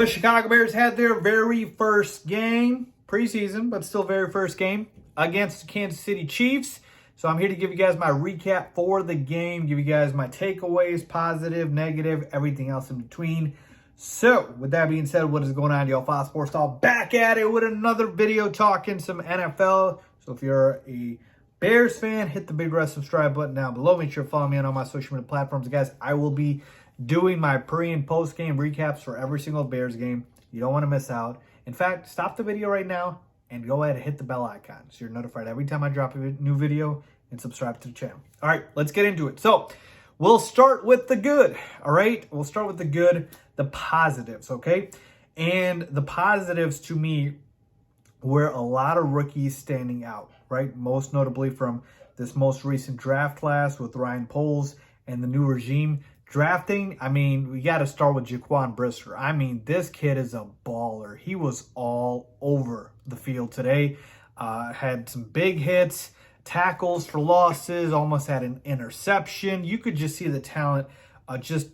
The Chicago Bears had their very first game, preseason, but still very first game, against the Kansas City Chiefs. So I'm here to give you guys my recap for the game, give you guys my takeaways, positive, negative, everything else in between. So with that being said, what is going on, y'all? Faiz Sports Talk back at it with another video talking some NFL. So if you're a Bears fan, hit the big red subscribe button down below. Make sure to follow me on all my social media platforms. Guys, I will be doing my pre- and post-game recaps for every single Bears game. You don't want to miss out. In fact, stop the video right now and go ahead and hit the bell icon so you're notified every time I drop a new video, and subscribe to the channel. All right, let's get into it. So we'll start with the good, all right? We'll start with the good, the positives, okay? And the positives to me were a lot of rookies standing out, right? Most notably from this most recent draft class with Ryan Poles and the new regime drafting. I mean, we got to start with Jaquan Brisker. I mean, this kid is a baller. He was all over the field today. Had some big hits, tackles for losses, almost had an interception. You could just see the talent just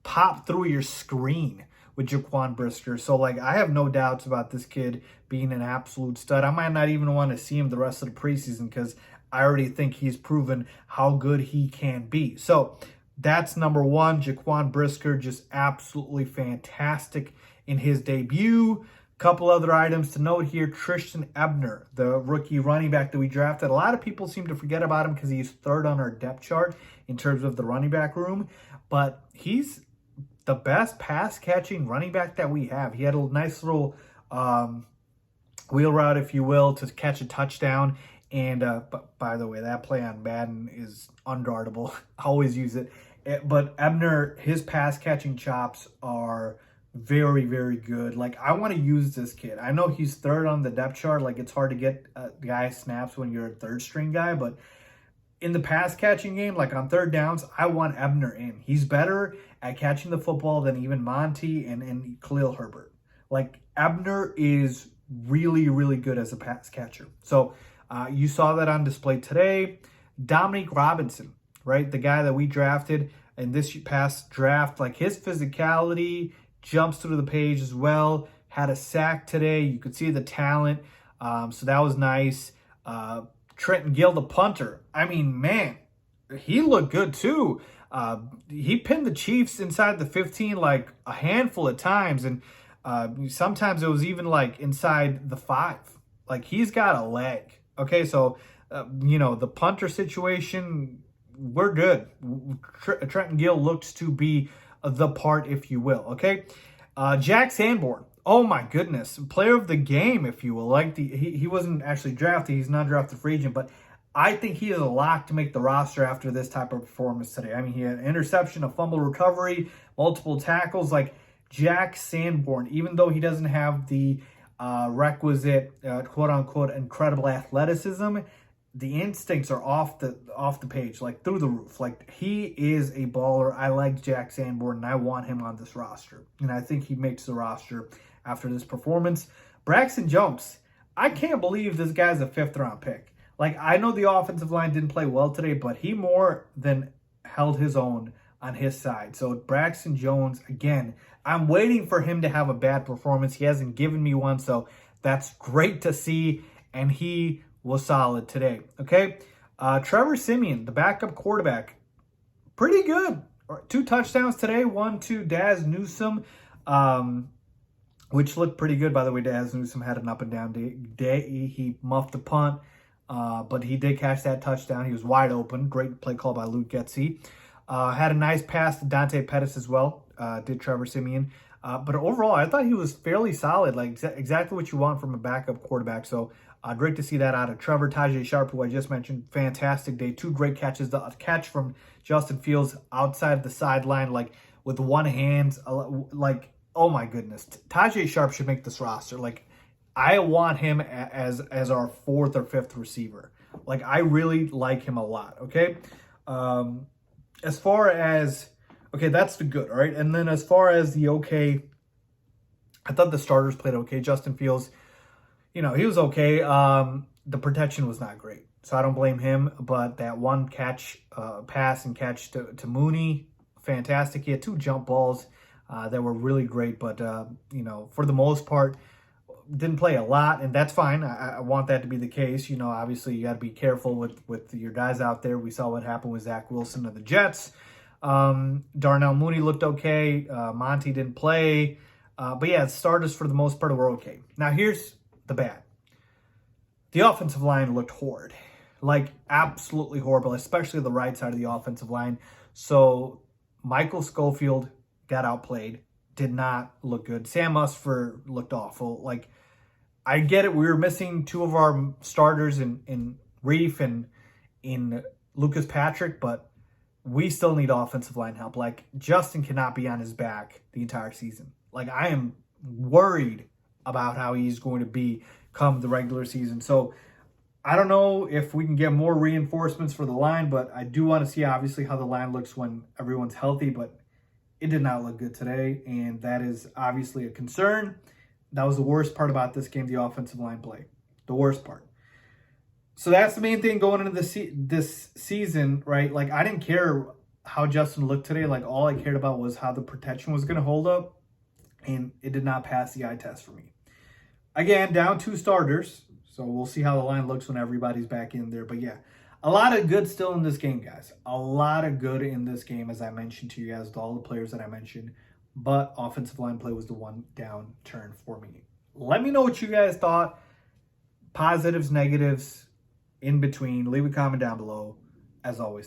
pop through your screen with Jaquan Brisker. So, like, I have no doubts about this kid being an absolute stud. I might not even want to see him the rest of the preseason because I already think he's proven how good he can be. So that's number one. Jaquan Brisker, just absolutely fantastic in his debut. Couple other items to note here. Tristan Ebner, the rookie running back that we drafted. A lot of people seem to forget about him because he's third on our depth chart in terms of the running back room. But he's the best pass-catching running back that we have. He had a nice little wheel route, if you will, to catch a touchdown. And but by the way, that play on Madden is unguardable. I always use it. But Ebner, his pass-catching chops are very, very good. Like, I want to use this kid. I know he's third on the depth chart. Like, it's hard to get guy snaps when you're a third-string guy. But in the pass-catching game, like on third downs, I want Ebner in. He's better at catching the football than even Monty and Khalil Herbert. Like, Ebner is really, really good as a pass catcher. So you saw that on display today. Dominique Robinson, right? The guy that we drafted in this past draft, like his physicality jumps through the page as well. Had a sack today. You could see the talent. So that was nice. Trenton Gill, the punter. I mean, man, he looked good too. He pinned the Chiefs inside the 15 like a handful of times. And sometimes it was even like inside the 5. Like, he's got a leg. Okay, so, the punter situation, we're good. Trenton Gill looks to be the part, if you will, okay? Jack Sanborn, oh my goodness, player of the game, if you will. Like, he wasn't actually drafted. He's not drafted free agent, but I think he is a lock to make the roster after this type of performance today. I mean, he had an interception, a fumble recovery, multiple tackles. Like, Jack Sanborn, even though he doesn't have the requisite quote-unquote incredible athleticism, the instincts are off the page, like through the roof. Like, he is a baller. I like Jack Sanborn, and I want him on this roster. And I think he makes the roster after this performance. Braxton Jones, I can't believe this guy's a 5th-round pick. Like, I know the offensive line didn't play well today, but he more than held his own on his side. So Braxton Jones, again, I'm waiting for him to have a bad performance. He hasn't given me one, so that's great to see. And he was solid today, okay? Trevor Siemian, the backup quarterback, pretty good. 2 touchdowns today, 1 to Daz Newsome, which looked pretty good, by the way. Daz Newsome had an up-and-down day. He muffed a punt, but he did catch that touchdown. He was wide open. Great play call by Luke Getsy. Had a nice pass to Dante Pettis as well, did Trevor Siemian. But overall, I thought he was fairly solid, like exactly what you want from a backup quarterback. So great to see that out of Trevor. Tajay Sharp, who I just mentioned, fantastic day. 2 great catches. The catch from Justin Fields outside the sideline, like with one hand, like, oh my goodness. Tajay Sharp should make this roster. Like, I want him as our 4th or 5th receiver. Like, I really like him a lot, okay? As far as, okay, that's the good, all right? And then as far as the okay, I thought the starters played okay. Justin Fields, he was okay. The protection was not great, so I don't blame him. But that one pass and catch to Mooney, fantastic. He had 2 jump balls. that were really great. But, you know, for the most part, didn't play a lot, and that's fine. I want that to be the case. You know, obviously you got to be careful with your guys out there. We saw what happened with Zach Wilson of the Jets. Darnell Mooney looked okay. Monty didn't play. But yeah, starters for the most part were okay. Now here's the bad. The offensive line looked horrid. Like absolutely horrible, especially the right side of the offensive line. So Michael Schofield got outplayed. Did not look good. Sam Usfer looked awful. Like, I get it. We were missing two of our starters in Reef and in Lucas Patrick, but we still need offensive line help. Like, Justin cannot be on his back the entire season. Like, I am worried about how he's going to be come the regular season. So, I don't know if we can get more reinforcements for the line, but I do want to see, obviously, how the line looks when everyone's healthy, but it did not look good today, and that is obviously a concern. That was the worst part about this game, the offensive line play. The worst part. So that's the main thing going into this season, right? Like, I didn't care how Justin looked today. Like, all I cared about was how the protection was going to hold up, and it did not pass the eye test for me. Again, down 2 starters, so we'll see how the line looks when everybody's back in there. But yeah, a lot of good still in this game, guys. A lot of good in this game, as I mentioned to you guys, with all the players that I mentioned. But offensive line play was the one down turn for me. Let me know what you guys thought. Positives, negatives, in between. Leave a comment down below. As always, thanks.